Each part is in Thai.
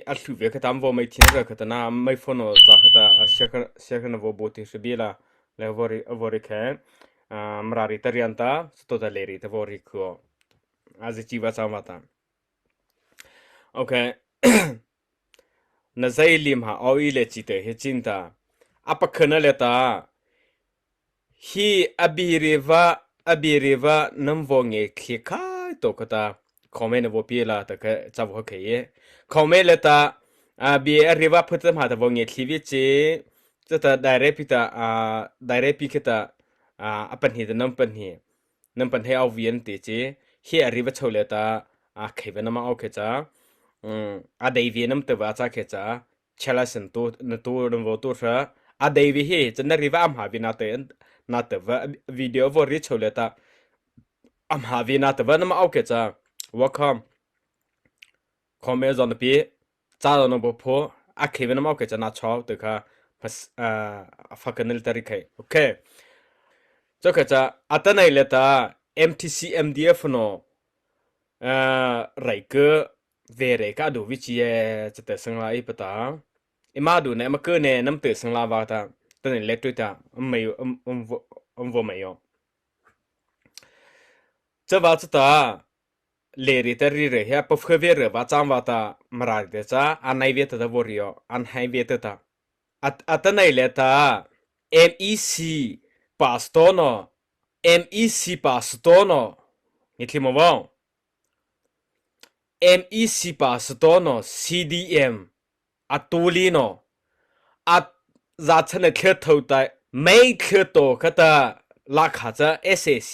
อัดลูเวกตามว่าไม่ทิ้งเลยก็ตนาไม่ฟอนจากตาเชื่อกันว่าบทีสิบีละแล้ววอริแค่มราริตาริอันตาสตูดเลริตวอริคัวอาจจะชีวะสามวันตาโอเคนั่นใจลิมหาเอาอีเลจิตเฮจินตาอัปขณะเลตาฮีอบีริวะน้ำวงเงคลิกายตัวก็ตาคอมเมนต์ว่าพี่ละแต่ก็จะว่าแค่คอมเมนต์เลตาบีริวะพุทธมหาตวงเงคลิวิจิจะตาได้เรปิตาได้เรปิกตาปัญหาน้ำปัญหาเอาเวียนติจิฮีอริวะชาวเลตาแค่เป็นน้ำเอาแค่จ้าได้เวียนน้ำตัวจ้าแค่จ้าเชลัสันตัวนน้ำวัวตัวช่าได้เวียจะน่าริวะมหาวินาเตนนาแต่ว่าวิดีโอวอริชเลตาอัมหาวินาแต่ว่าน้ำเอาแค่จ้าว่าคอมเมนต์จอนปีจ้าเราหนุ่มพ่อแค่เป็นน้ำเอาแค่จ้าน่าชอบแต่ค่ะฟักกันนิลตาริกให้โอเคเจ้าแค่จ้าตอนไหนเลตา MTC MDF โนไรก็เวรก็ดูวิจัยจะเตะสังลายปะตามาดูเนี่ยมาเกินเนี่ยน้ำเตะสังลาวาตาตอนนี้เล็กตัวตาไม่ว่าไม่ยอมจะว่าจะตาเลริตารีเรย์ปุ๊บเขาเวรว่าจำว่าตามราดิจ้าอันไหนเวทตาวอริโออันไหนเวทตาตอนนี้เลตา MEC พาสโตโน MEC พาสโตโนนี่ที่มาว่า MEC พาสโตโน CDM ตัวลีโนจัดฉันเคยทำแต่ไม่เคยตัวก็ตาลักหาจะ SAC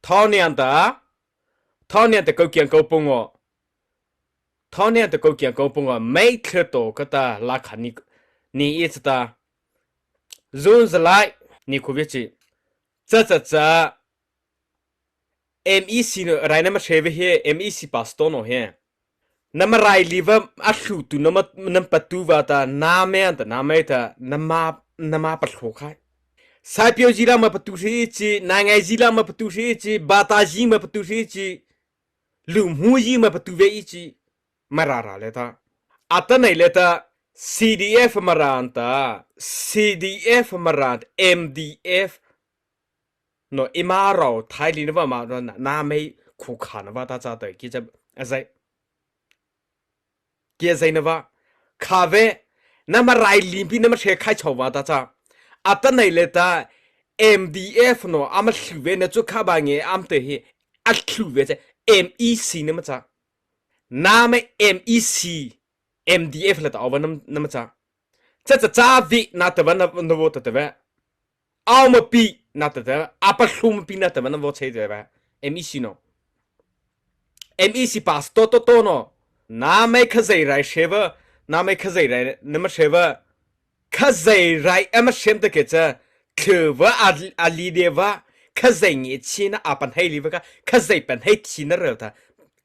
ท่านี้อันตาเขาเกี่ยงเขาปุ่งอ่ะท่านี้อันตาเขาเกี่ยงเขาปุ่งอ่ะไม่เคยตัวก็ตาลักหานี่อีสตาซูนสไลนี่คุยจิจะ MEC เนอะอะไรนั่นมาเชฟเฮ MEC พาสโตโนเฮน้ำอะไรลีว่าอัดสูตุน้ำประตูว่าตาน้ำไม่อันตาน้ำไม่ตาน้ำมาปัดโขกให้สายพิวจีรามาประตูเสียจีนางไงจีรามาประตูเสียจีบาตาจีมาประตูเสียจีลุมหูจีมาประตูเวียจีมาราเลยตาตอนไหนเลยตา CDF มาราอันตา CDF มารา MDF โนอิมาเราไทยลีนว่ามาน้ำไม่คู่ขันว่าตาจะแต่กิจอะไรเกี่ยใจนะว่าคาเฟ่น้ำมาไรลิมพี่น้ำมาเช็คใครชอบว่าตาจ้าตอนไหนเลยตา MDF เนาะอามาสิเวเนี่ยจุดข้าบางเงี้ยอามเตะเฮสิเวจะ MEC เนี่ยมันจ้าน้ำไม่ MEC MDF เลยตาเอาวันน้ำมันจะจ้าวินาแต่วันน้ำวัวแต่ว่าเอามาปีนาแต่ว่าปัดลุ่มปีนาแต่วันน้ำวัวใช่แต่ว่า MEC เนาะ MEC พาสโตเนาะน้าไม่เข้าใจไรเชฟน้าไม่เข้าใจไรน้ำมันเชฟเข้าใจไรมันเชมตะเกียจะคือว่าลีเดียว่าเข้าใจเงี้ยชีนะปันให้ลีว่าก็เข้าใจปันให้ชีนะเรื่องท่า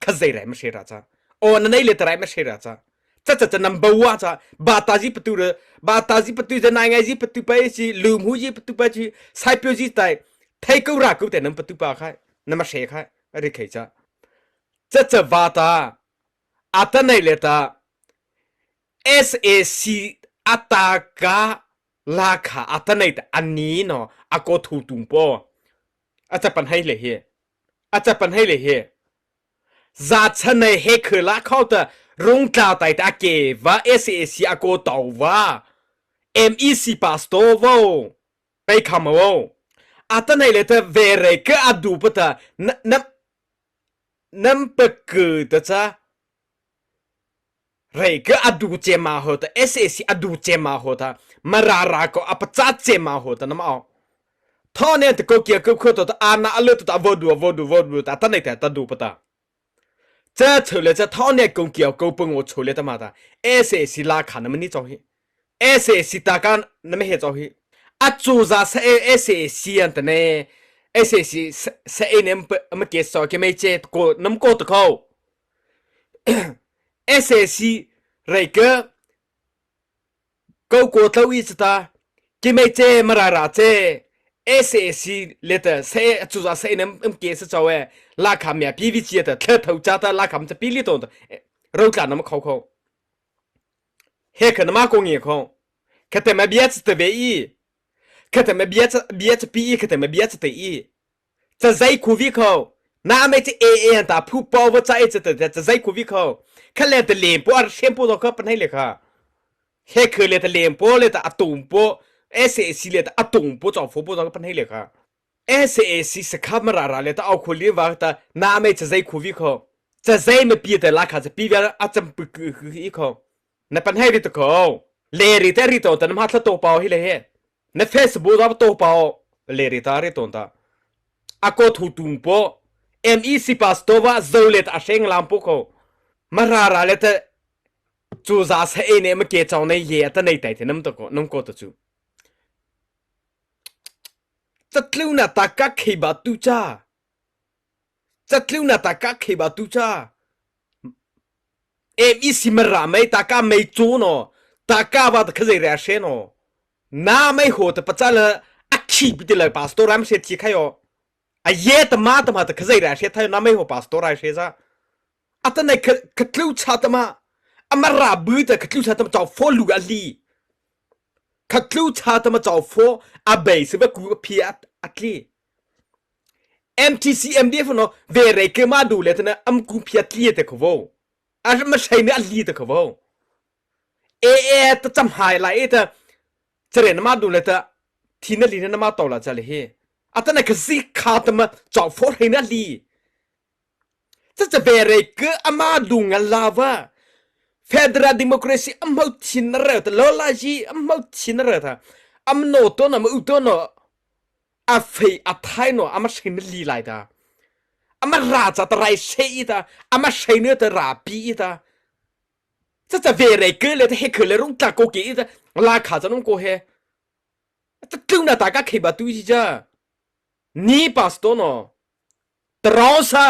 เข้าใจไรไม่เชื่อจ้าโอ้นั่นไอ้เรื่องไรไม่เชื่อจ้าจะนำบัวจ้าบาตาจีประตูจะนายไงจีประตูไปจีลืมหูจีประตูไปจีสายพิวจีตายไทยกูรักกูแต่น้ำประตูปากให้น้ำมาเชื่อให้อะไรแค่จะบาตาตอนไหนเลยตา SAC ตาการาคาตอนไหนแต่อันนี้เนาะก็ถูกตุงปอจะปันให้เลยเฮจะปันให้เลยเฮจัดฉันในเฮคือละเขาแต่รงกล่าวแต่ตาเกว่า SAC ก็ต่อว่า MEC พาสโตว่าไปคำว่าตอนไหนเลยแต่เวรก็ดูปะตาน้ำเปิดเกิดจ้าเรก็ดูเจมาหัวตา SAC ดูเจมาหัวตามาราก็ปัจจัดเจมาหัวตาน้ำเอาท่อเนี่ยตะโกเกียร์ก็คือตัวน่าเลือดตัววอดูแต่ตอนไหนแต่ตาดูปะตาจะเฉลยจะท่อเนี่ยกงเกียร์ก็ปุ่งว่าเฉลยตามาตา SAC ราคาน้ำมันนี่จ้าฮี SAC ตากันน้ำไม่เห็นจ้าฮีจูจ่าSAC อันนั้น SAC เสียเนี่ยมันเกี่ยวกับไม่เจ็ดก็น้ำก็ตะเขา SAC ไรก็เท่าอีสตาที่ไม่เจมาราเจ SAC เลตเสียจุดเสียเนี่ยมันเกี่ยวกับเจ้าลักคำเนี่ย PVC แต่เท่าจ้าแต่ลักคำจะพิลิตอนเราการน้ำเขา嘿，可能嘛工业空，可他们别子的唯一，可他们别子比一，可他们别子的一，这在苦味口，那么这打铺包我在这的，这在苦味口，看来的脸部先不到可不能了哈，嘿，可来的脸部来的啊东部，SAC 来的啊东部找服不到可不能了哈，SAC 是卡马拉来的奥库里瓦的，那么这在苦味口。这在没别的拉卡子比别人啊真不够一口，那本来的口，来日的日头的那么他多包起来嘿，那 Facebook 那多包，来日的日头的，啊个土东包 ，MEC 把多瓦走了的啊生浪不口，马拉拉了的，做啥事哎呢？么给找那也的那代的那么多个，能过得住？这路那大家开把度假。这路那大家开把度假，MEC 么ra没大家没做喏，大家把的可是热些喏，那没好的不咋了，啊气不的来把store 们些提开哟，啊也的嘛的可是热些，他那没好把 store 些噻，啊但那可路差的嘛，啊么ra不的可路差的嘛找 follow 啊哩，可路差的嘛找 follow 啊背是不古皮啊哩。MTC MDF no vere ke ma du le tna am ku phia tli te khwo a ma sai ne ali te khwo ta cham hai lai ta chere na ma du le ta thina li na ma to la cha le he atana ka si kha ta ma chaw for he na li cha vere ke ama du nga lava federal democracy am ho thin ra ta lo la ji am ho thin ra ta am no to na ma u to no a fei a thai no ama sein li lai da ama ra za ta rai sei da ama sei ne ta ra bi da za vere ke le he ke le rong ta ko ke da la kha za nong ko he ta tung na ta ka ke ba tu ji ja ni pasto no trosa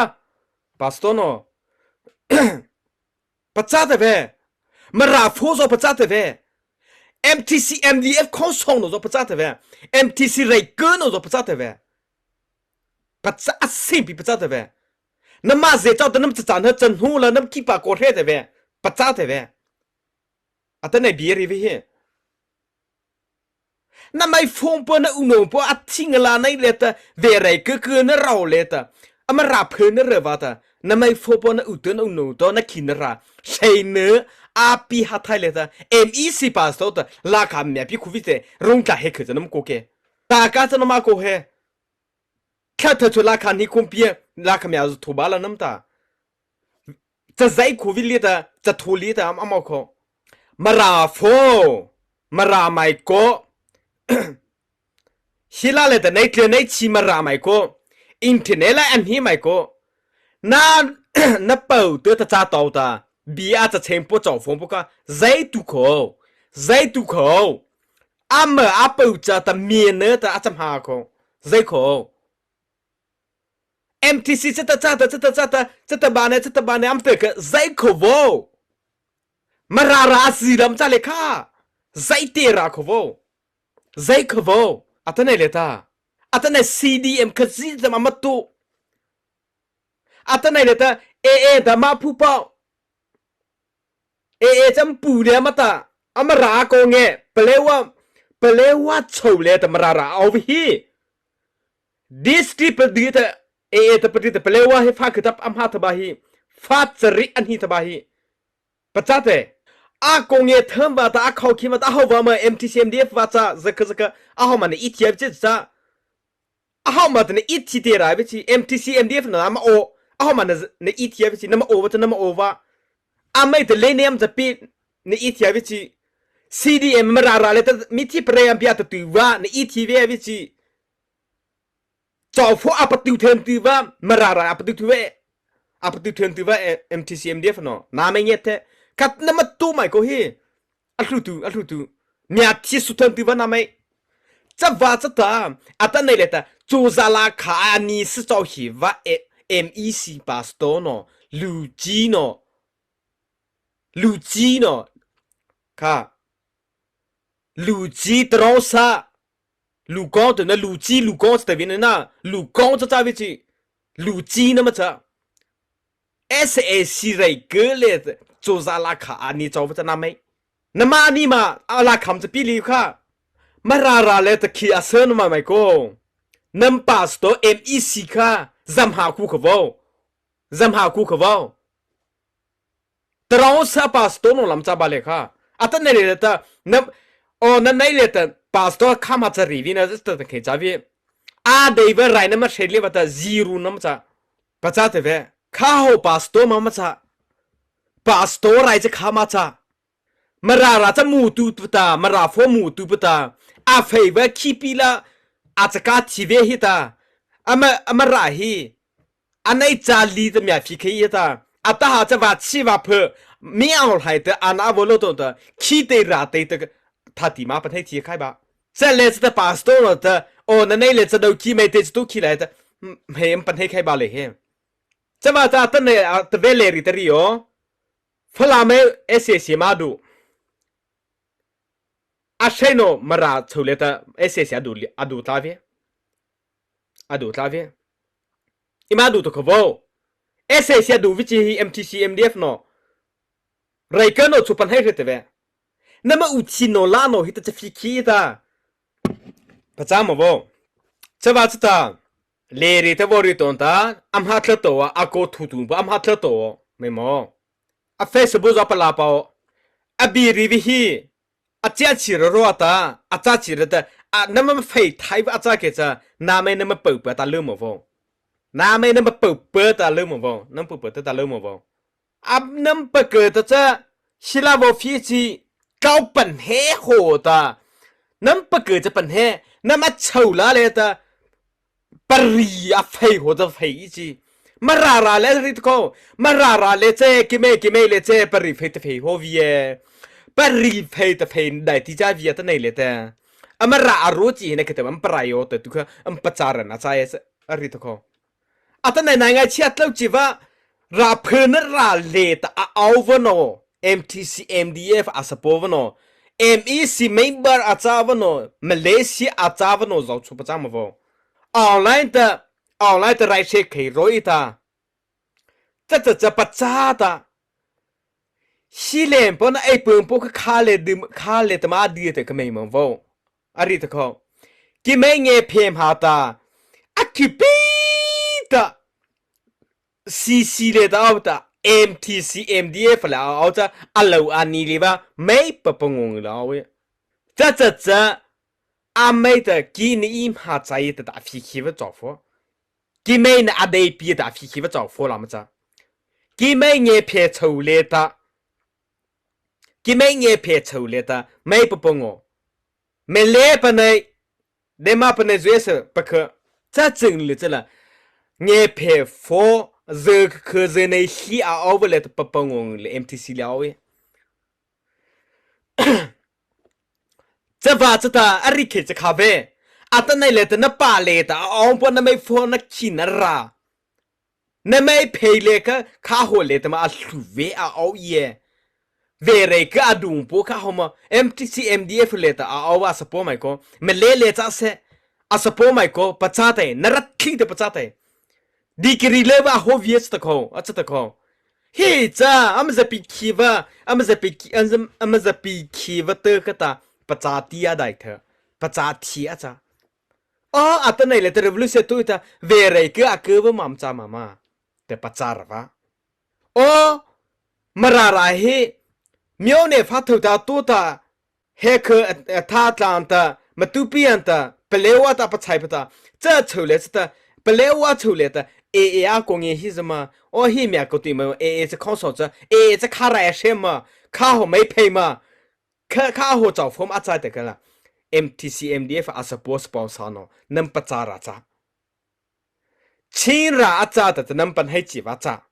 pasto no pa za de ve ma ra fo so pa za de ve MTC MDF 空送的说不咋的呗 ，MTC 来个那说不咋的呗，不咋谁比不咋的呗，那么谁找的那么子长得真好了，那么几把过来的呗，不咋的呗，啊，等那别人呗，那么风波那乌龙波啊，听了那来的，未来个那绕来的，啊么拉破那热哇的，那么风波那乌顿乌龙多那听那ra，谁呢？阿比哈太来的 ，MEC 把手的拉卡面比苦逼的，容易黑可是那么过个，大家真那么过黑，看得出拉卡你空边拉卡面是土巴了那么大，这在苦逼里的，这土里的阿毛可，马拉佛，马拉买过，希拉来的那天那期马拉买过，internet 来安尼买过，那包得他咋到的？比阿这全部找风不个，在渡口，阿么阿包着的面呢的阿怎下口，在口，MTC 这把呢，俺这个在口不，马拉西人在里卡，在地拉口不，在口不，阿特那里的，阿特那 CDM 可是怎么多，阿特那里的 AA 的马铺包。jam pu le mata amara ko nge pelewa chole ta marara au hi district di ta ta pati ta pelewa he fa kitap am ha ta ba hi fa chari an hi ta ba hi pachate a ko nge tham ba ta khau ki ma ta ho ba ma MTC MDF wa cha zaka a ho ma ne ETF je cha a ho ma ne ET de ra bi chi MTC MDF na ma o a ho ma ne ETF chi na ma o wa ta na ma o wa a mai de le nem za pi ne itia vici CDM marara le ta miti pre am pia ta tu wa ne itia vici chao fo apa tu them tu wa marara apa tu them tu wa MTC MDF no na me nyete kat na ma tu mai ko hi atlu tu nya ti su them tu wa na mai za wa za ta ata ne le ta zu za la kha ni si chao hi wa MEC ba sto no lu ji noလူကြီးနော်ခါလူကြီးတောစာလူကောင်းတဲ့လူကြီးလူကောင်းတဲ့ဝင်နာလူကောင်းကြဝချီလူကြီးနမချ SAC ရိုက်ကလေဇိုဇာလာခါအနီချောဝချနာမေ น้ำมานี่มาอะไรคำจะปีลีค่ะมาราเลตคีอาเซนมาไม่ก็น้ำปาสโตMECค่ะจำหาคู่ขวาวจำหาคู่ขวาวตรองซาปาสโตนลำจับบาเลค่ะอัตนั่นเลยแต่น้ำนั่นนี่เลยแต่ปาสโตข้ามาจะรีวินะจะต้องเขียนจ้าวีเดี๋ยวไรน้ำมาเฉลี่ยว่าแต่0น้ำจ้าปัจจัยเถอะข้าหัวปาสโตมาจ้าปาสโตไรจะข้ามาจ้ามาราจะมูตูปตามาราฟอมูตูปตาเฟย์ว่าคีปีละอาจจะการทีวีฮิตามาราฮีอันไหนจารีจะมีฟิกฮิตาตาจะว่าชีวะเพอไม่เอาให้แต่อันนั้นวอลตัวตัวคีเตราเตตทัดที่มาเป็นให้ทีใครบ้าเสร็จแล้วจะปาสโตร์แต่นั่นนี่เลยจะดูคีไม่เตจตุคีเลยแต่เฮ้ยมันเป็นให้ใครบ้าเลยเฮ้จะว่าแต่ตอนนี้แต่เวลาริตรีโอฟลาเมเอมาดูใช่โนมาราชูเลต้าดูตาวีอีมาดูตัวเขาว่าดูวิจิ MTC MDF โนไรกันโนชุปันให้เรื่องเว้ยนั่นมาอุชิโนลาโนฮิตจะฟิกิตาประจำมาว่าจะว่าจะตาเลริตาวอริตอนตาฮัตเลตัวโกทูตุนปฮัตเลตัวไม่มอเฟซบุ๊กจะปลาเปล่าบีรีวิฮีเจ้าชีรรัวตาเจ้าชีรตานั่นมันไฟไทยว่าเจ้าเกจ้าน้ำไม่นั่นมันเปิดตาเลื่อมมาว่าน้ำไม่นั่นมันเปิดตาเลื่อมมาว่านั่นเปิดตาเลื่อมมาว่านั่นเปิดเกิดจ้าชิลาวฟิจิเก้าปันเฮโหตานั่นเปิดเกิดจะปันเฮนั่นมันเฉาละเลยตาปรีไฟโหตาไฟจีมาราเลริตโกมาราเลเจกิเมเลเจปรีไฟตาไฟโฮวีเอปรีไฟตาไฟได้ที่จะวิจารณ์ในเลต้ามารารู้จีเนี่ยคือแต่มันปรายโอแต่ทุกคนปัจจาระนะใจอริตโกตอนไหนไงเชื่อเล่าจีว่าราเพนราเลตเอาวันโอ MTC MDF อาสปอวันโอ MEC member อาจารย์วันโอมาเลเซียอาจารย์วันโอจะชุบประจำมาว่าออนไลน์แต่ไรเช็คให้รู้อีตาจะปัจจาตาชิเลนปนไอเปิงพวกข้าเลตมาดีแต่ก็ไม่มาว่าอะไรตะเขากิไม่เงี้ยเพียมหาตาคิปิตาซีเลตเอาตา MTC MDF แล้วเอาจะอันนี้เลยว่าไม่ปะปงงแล้วเว้ยจะไม่แต่กินอิ่มหาใจแต่打飞机不着火，กิไม่呢ได้比打飞机不着火了么子？กิไม่เงี้ยเพชรเลยตากิไม่เงี้ยเพชรเลยตาไม่ปะปงอไม่เล่ปนเลยเดมาปนเลยจุดสิปะคือจะจึงหรือจะละเงี้ยเพฟอคือจะในที่เอาไปเลยปะปงงเลย MTC แล้วเว้ยจะว่าจะตาอะไรเกี่ยวกับคาเฟ่ตอนนี้เลยแต่นับปาเลยแต่เอาพวกนั้นไม่ฟ้องนักขินระนั่นไม่เพลเลยก็ข้าหัวเลยแต่มาสุเวเอาเย่เวรก็ดูพวกข้าหัวมา MTC MDF เลยแต่เอาว่าสปอร์ไม่ก็ไม่เล่จะเสสปอร์ไม่ก็ปัจจัยนรักที่จะปัจจัยดีกรีเลยว่าหัวเวียสตะเขาจะตะเขาเฮ้ยจ้าจะปีคีว่าจะปีคีว่าเตอร์ก็ตาปัจจัยที่อะไรเถอะปัจจัยที่อาจารย์ตอนนี้เลยแต่ revolution ตัวที่เวรก็ว่ามั่มจ้ามาแต่ปัจจัยระวะมาราเฮมีเอาเนี่ยฟัดตัวตัวเฮคือท่าทางตามาตุปีอันตาเปลี่ยวตาปัจจัยปตาจะชูเลสตาเปลี่ยวชูเลตากงเงฮิสมาฮิมีก็ตีมาจะข้อสอบจะข้าไรเชมาข้าหัวไม่เพย์มาข้าหัวจ่อฟอมอาจารย์แต่กันละ MTC MDF อาสปอร์สปอนซานอนั่นปัจจาระจ้าชินราอาจารย์แต่นั่นเป็นให้จีบอาจารย์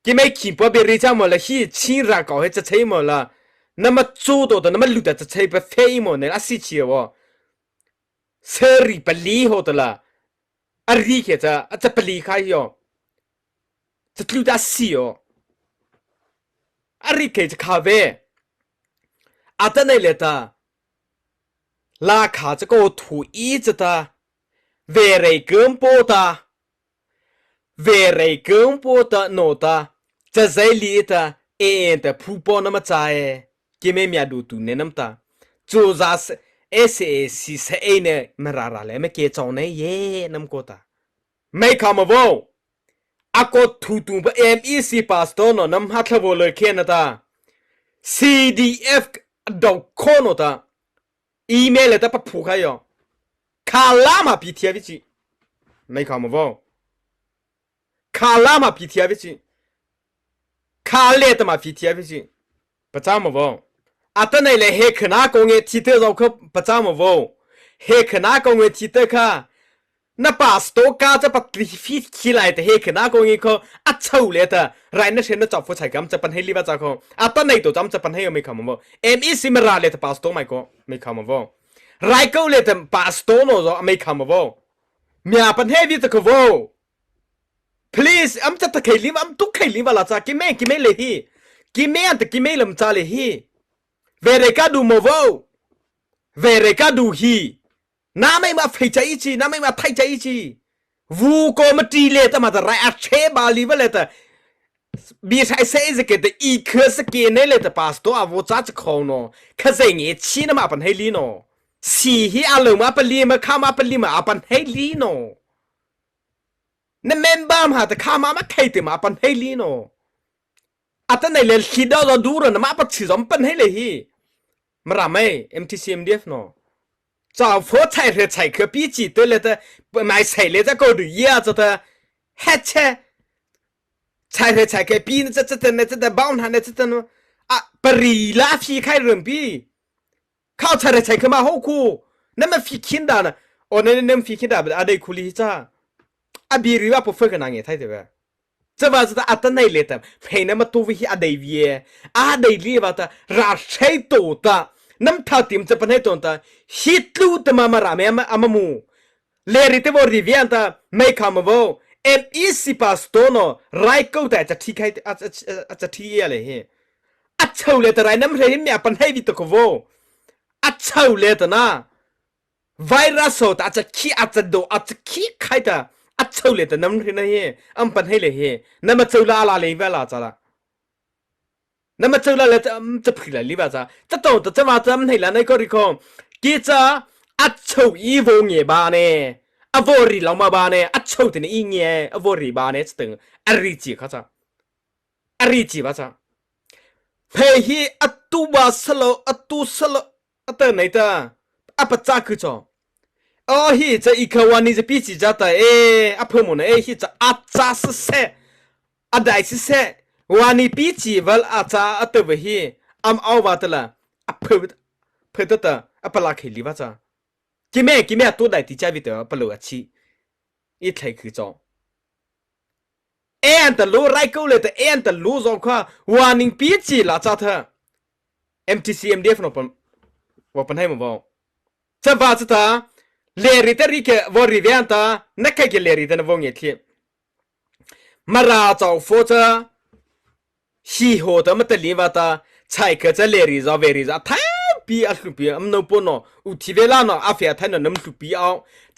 กิไม่ขีดพอเบริจาหมดเลยที่ชินราก่อให้จะใช้หมดละนั่นมาจูดตัวนั่นมาลุดจะใช้ไปเฟย์หมดเนี่ยอาศัยเชียวเสรีปลีโหดละอะไรเกี่ยจะปลีใครยอจะลุดอาศัยอะไรเกี่ยจะข้าเวตอนนี้เลยตาลาขาจะก็ถูอีจตาเวรเกิมโปตาโนตาจะใจลีตาแต่ผู้ปนมาใจกิ กิเมมียดูตุเนน้ำตาจูซาสSAC เสเอเนมราราเลยไม่เกจองเนเย่น้ำโกตาไม่คำว่าอากดทูตุบMEC พาสโตโนน้ำฮัทเลวเลยเคนตา CDF ดอกโคโนตาอีเมลตาปะผูกให้ยอคาลามาพิธีวิจิไม่คำว่าคาลามาพิธีวิจิคาเลตมาพิธีวิจิประจำว่าอาตนายเลยเฮขนากงเงทิเตอร์เราเขาประจำว่าเฮขนากงเงทิเตอร์ค่ะนับพาสโตก้าจะปัตริฟิตขี้ไหลแต่เฮขนากงเงเขาอัดเช่าเลยแต่ไรนั่นเช่นนั้นจับฟูใช้กำจะปันให้รีบจ้าเขาอาตนายตัวจำจะปันให้ไม่คำว่าMECไม่ราเลยแต่พาสโตไม่ก็ไม่คำว่าไรก็เลยแต่พาสโตโน่จะไม่คำว่ามีอาปันให้วิตก็ว่า please อัมจะตะเคียนอัมตุกเคียนว่าละจ้ากิเมเลยฮีกิเมอันตะกิเมลำจ้าเลยฮีเวเรกาดูโมโวเวเรกาดูฮีน้าไม่มาไฟใจจีน้าไม่มาไทยใจจีวูโกมาตีเลตมาแต่ไรอาเชบาลีวะเลตบีใช้เซซเกตอีเคสเกเนเลตปาสโตอาวจ้าจะของโนข้าเจงเอชีนมาปันให้ลีโนสีฮีอาลงมาปันลีมาข้ามาปันลีมาปันให้ลีโนนั่นเมมบ้ามหาแต่ข้ามาใครแต่มาปันให้ลีโนอาตนายเลคิดเอาดูรนะมาปัดชิจอมปันให้เลยฮีมราไม่ MTC MDF โนจ้าฟัวใช้เรือใช้คือปีจีตัวเลยแต่ไม่ใช่เลยจะก็ดูเยอะจะแต่เฮ็ดใช้เรือใช้คือปีนั่นจะเนี่ยจะบ้านหันเนี่ยจะเนี่ยอ่ะปรีลาฟีใครเรื่องปีเข้าใช้เรือใช้คือมาหูคู่นั่นมันฟีคินดานะโอ้นั่นฟีคินดาแบบอะไรคุลีจ้าอ่ะบีรีว่าพอฝึกกันยังไงไทยเถอะจะว่าจะอัตนายเลยแต่เพย์นั่นมาตัววิธีอะไรวีอะไรเรียกว่าแต่ราชาตัวตาน้ำท่าทีมจะเป็นให้ตัวตาฮิตลูตมารามีอามามูเลริเตวอริเวียนตาไม่คำว่าMEC พาสโตโนไรก็แต่จะที่ใครอาจจะที่อะไรเฮอัจฉริยะแต่ไรน้ำเรียนมีอาเป็นให้วิตกว่าอัจฉริยะแต่น่ะไวรัสอาจจะขี้อาจจะโดอาจจะขี้ใครแต่อัจฉริยะแต่น้ำเรียนเฮอันเป็นให้เลยเฮน้ำมันจะลาอะไรเวลาจ้าละนั่นมาเจอแล้วจะผิดอะไรบ้างจ๊ะจะโตจะมาจำให้แล้วในกรณีของกิจอัดชูอีโวเงียบานเน่อวอรีเรามาบานเน่อัดชูที่นี่เงียอวอรีบานเน่จะถึงอริจิเขาจ๊ะอริจิบ้าจ๊ะเฮียอัตุบาสโลอัตุสโลอัตไหนตาอัปจักคือจ๊ะอ๋อฮีจะอีกวันนี้จะพิจิตรจ้าอัปเพิ่มมันฮีจะอัดจ้าสเสอัดได้สเสวันนี้ปีจีวัลอาจารย์อัตเวฮีเอาวัตละอัพเพื่อตัวอัปลักเฮลิวะจ้ากิเมตัวใดที่จะวิเตอร์ปลุกชีอีไทยคือจงอันตลูไรกูเลยแต่อันตลูจงค่ะวันนี้ปีจีละจ้าเธอ MTC MDF นว่าปัญหามันว่าจะว่าจะท่าเลริตริกวอริเวียนตานักแข่งเลริตนวงเงี้ยที่มาราจงโฟเตอร์ฮีโฮตมันตลีว่าตาใช่ก็จะเลริซาเวริซาท้ายปีอัลลุปีอันนู้นปนอุทิเวลาโนอาเฟียท่านน้ำลุปีเอา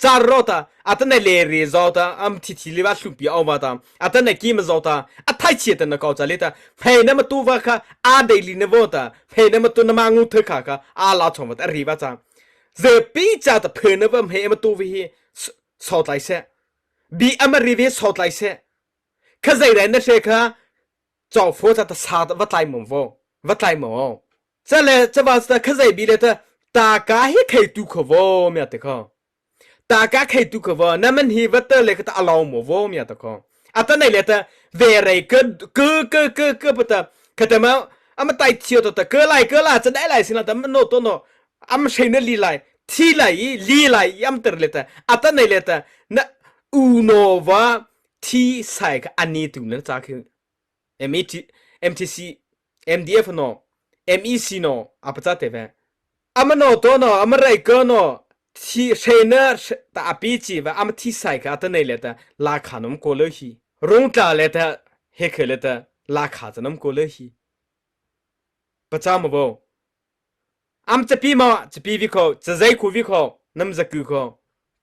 จารอตาอัตนาเลริซาตาอัมทิทิลิวาลุปีเอาว่าตาอัตนากิมซาตาอัตไทเชียตันนักเอาจาริตาเฮ้ยนั่นมันตัวว่าค่ะอาเดลินเวอตาเฮ้ยนั่นมันตัวน้ำมังอุทค่ะอาลาชมวัดอริวาจ้าเจปีจ้าตาเพื่อนว่าเฮ้ยมันตัววิสอดไลเซบีอเมริวิสอดไลเซข้าใจเรนนั่นเชค่ะจ้าฟัวจะสาดวัดไลมวัดไลมจะเลยจะว่าจะข้าใจบีเลยแต่ตากาให้ใครดูขวบเมียตะข้อตากาใครดูขวบนั่นมันฮีวัดเตอร์เลยก็ตาอารมณ์วเมียตะข้ออัตนั้นเลยแต่เวรก็ปะแต่ก็แต่มาอามาไต่เที่ยวตัวแต่ก็ไล่จะได้ไล่สินะแต่มันโนตัวโนอามาใช้เนื้อลีไล่ที่ไล่ยำเตอร์เลยแต่อัตนั้นเลยแต่นะอูโนวาที่ใส่กับอันนี้ถึงนั้นจ้าคือ MTC MDF โน MEC โนอาปะจ้าเตเวอามันโนตัวโนอามาไรก็โนที่เชนเนอร์แต่อาปีจีว่าอามาที่ใส่กับอัตนั้นเลยแต่ราคาน้ำโกเลยฮีรุ่งตาเลยแต่เฮเคเลยแต่ราคาจะน้ำโกเลยฮีปะจ้ามาบ่อามจะปีมาจะปีวิเคราะห์จะใจคูวิเคราะห์น้ำจะกูเขา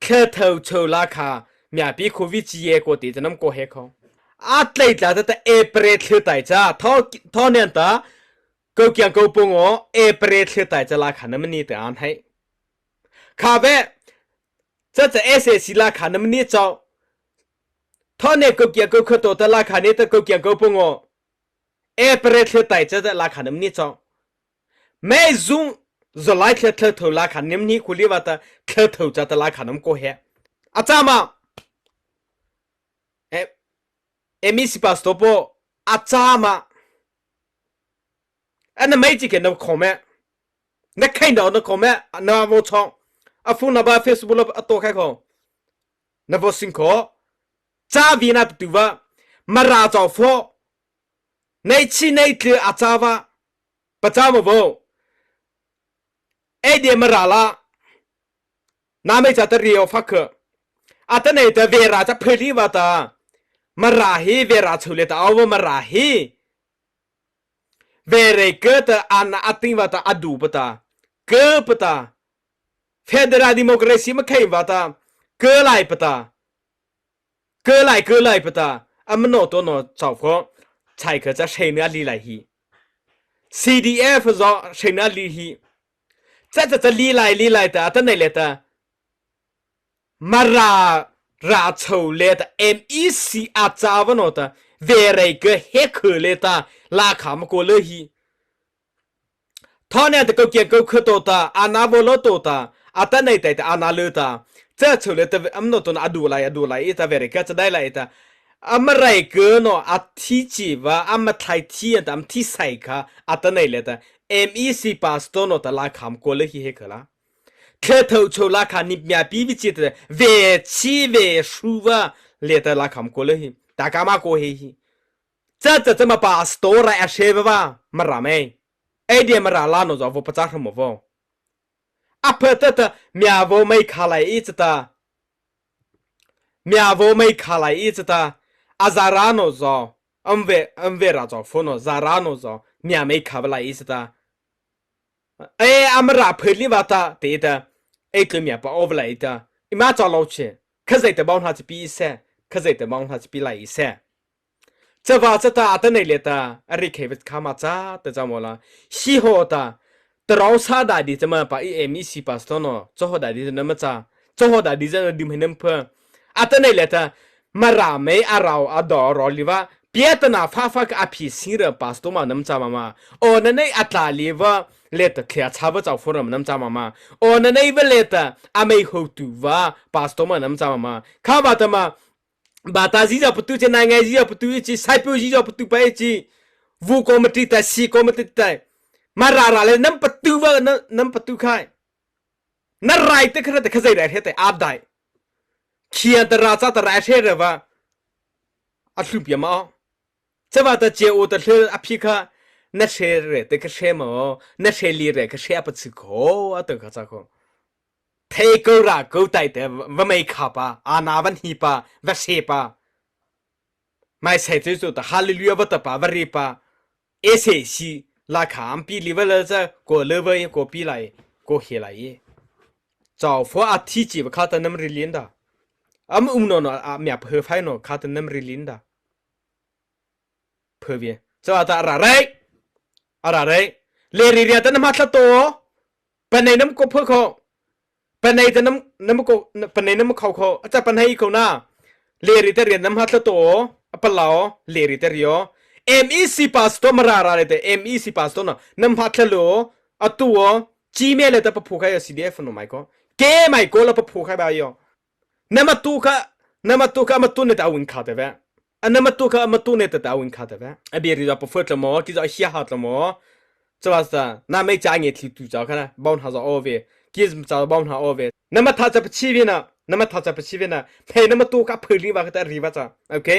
แค่เท่าโชว์ราคามีอาปีคูวิจีเอโกติจะน้ำโกเฮเขาอัตเลยแต่เอเปรตคือไตจ้าท่อเนี่ยตา กูเกียงกูปงอ๋อเปรตเชื่อแต่จะลาขันน้ำมันนี่แต่อันให้ข้าเว้จะสิลาขันน้ำมันนี่เจ้าท่อนเนี่ยกูเกียงกูขึ้นตัวแต่ลาขันนี่แต่กูเกียงกูปงอ๋อเปรตเชื่อแต่จะลาขันน้ำมันนี่เจ้าไม่ซุงจะไล่เธอถูลาขันน้ำมันนี่คุลีว่าแต่เธอถูจะแต่ลาขันน้ำกูเหรออาจารย์มามีสิบาสตัวปออาจารย์มาอันนั้นไม่จริงกันนะคอมเมนต์นักแข่งดาวนักคอมเมนต์นับวช่องฟูนับเฟซบุ๊กแล้วตัวใครเขานับสิงคอจ้าวีนับตัวว่ามาราจอฟอในชีในเกลืออาจารย์ว่าประจำว่าเดียมาราละน้าไม่จัดเรียวฟักอาตเนี่ยแต่เวลาจะเพลีว่าตามาราฮีเวลาชุเลตเอาว่ามาราฮีเวรเกิดอันอัติว่าตาอดูปตาเกิดปตาเฟเดรัลดิโมคราซีไม่ใช่ว่าตาเกิดไรปตาเกิดไรปตาอันมันโนตัวโนชาวเขาใช่ก็จะใช้เนื้อลีไรฮี CDF จะใช้เนื้อลีฮีจะลีไรแต่อันไหนเลยตามาราชูเลต MEC อาจารย์วันโนตาเวรเกิดเฮกเลตาลาขามกูเลยฮีท่อเนี่ยแต่ก็เกี่ยวกับตัวตาอานาบโลตัวตาอัตไหนแต่อานาเลตาจะชูเลตอันโนตัวอดูไลแต่เวรเกิดจะได้ไรแต่อันเมื่อไรเกินเนาะอัตที่จีว่าอันเมื่อไทยที่อันที่ใส่ค่ะอัตไหนเลยแต่ MEC พาสตัวโนตลาขามกูเลยฮีเฮกละเธอถูกโชลาขานิบมีปีวิจิตเวชีเวชูวาเลตลาขามกูเลยฮีตากามาโกเฮีจะมาปาสโตร์อาเชฟว่ามาราไม่เดียมาราลานอจอวปจักรมวอเพื่อมีอาวไม่ขาลายอีจตามีอาวไม่ขาลายอีจตาอาซารานอจออัมเวราจอฟโนซารานอจอมีไม่ขาลายอีจตาอามาราเพลิวาตาเตตาคือมีปะโอเวลาอีตาอิมาจอลาวเชข้าใจแต่บ้านหาจะปีเสข้าใจแต่บ้านหาจะปีไหลเสจะว่าจะตาอัตไหนเลยตาอะไรเควิตขามาจ้าแต่จำว่าละชีโฮตาแต่เราซาดาดีจะมาไปMECพาสตัวเนาะจะหัวดาดีจะนั่นมาจ้าจะหัวดาดีจะดื่มให้น้ำเพื่ออัตไหนเลยตามาราไม่อาเราอดอรอลิว่าเปียตนาฟ้าก็อภิสิระพาสตัวมาน้ำจ้ามาโอ้นั่นไอ้อัตลาลีว่าเลตเคลียร์ชาวเจ้าฟอร์มน้ำจ้ามาโอ้นั่นไอ้เวเลตาอเมย์ฮูตูว่าพาสตัวมาน้ำจ้ามาข้าว่าแต่มาบาตาจีจะประตูจะนายไงจีจะประตูจีไซปูจีจะประตูไปจีวูคอมติตาซีคอมติตามาราเลยน้ำประตูว่าน้ำประตูใครนั่นไรแต่ขนาดแต่ขยันได้แต่อาบได้เขียนแต่ราชาแต่ราชเรว่าอัดลุบยามาจะว่าแต่เจ้าแต่เธออภิกานั่นเชเรแต่ก็เชมานั่นเชลีเรก็เชอปัจจุโคอัตก็จะโคเทกูรากูไตแต่ว่าไม่ขับอานาวันฮีปะว่าเชปะไม่ใช่ที่สุดฮาเลลูยาวัตปะวรีปะเสียลาขามปีลิเวลจะกูเลเวย์กูปีไหลกูเฮลัยจ้าฟัวอาทิตย์จีบข้าแต่น้ำริลินดาโนนมีอเพื่อไฟโนข้าแต่น้ำริลินดาเพื่อเวียจะว่าแต่อะไรเลรีเรียแต่น้ำฮัตละตัวเป็นในน้ำกูเพื่อเขาปันในจะน้ำก็ปันในน้ำเขาจะปันให้เขาหน้าเลริเตอรีน้ำฮัตละตัวปะเหล่าเลริเตอรีMEC พาสตัวมาราเลยแต่ MEC พาสตัวน่ะน้ำฮัตละโลตัวจีเมลแต่ปะผูกให้ CDF โนไม่ก็เกไม่ก็แล้วปะผูกให้ไปย่อน้ำมาตุกเนตเอาวินขาดเว้ยน้ำมาตุกเนตเอาวินขาดเว้ยเบียร์จะปะฟื้นละหมอที่จะเสียหัดละหมอจะว่าซะน้ำไม่จ่ายเงินที่ตัวเจ้าค่ะนะบ้านหาจะเอาเว้ยกิจจะบ้านหาเอาเว้ยน้ำมาทัชจะไปชีวิตนะน้ำมาทัชจะไปชีวิตนะเฮ้ยน้ำมาตุกพื้นรีบว่าก็ได้รีบว่าจ้ะโอเค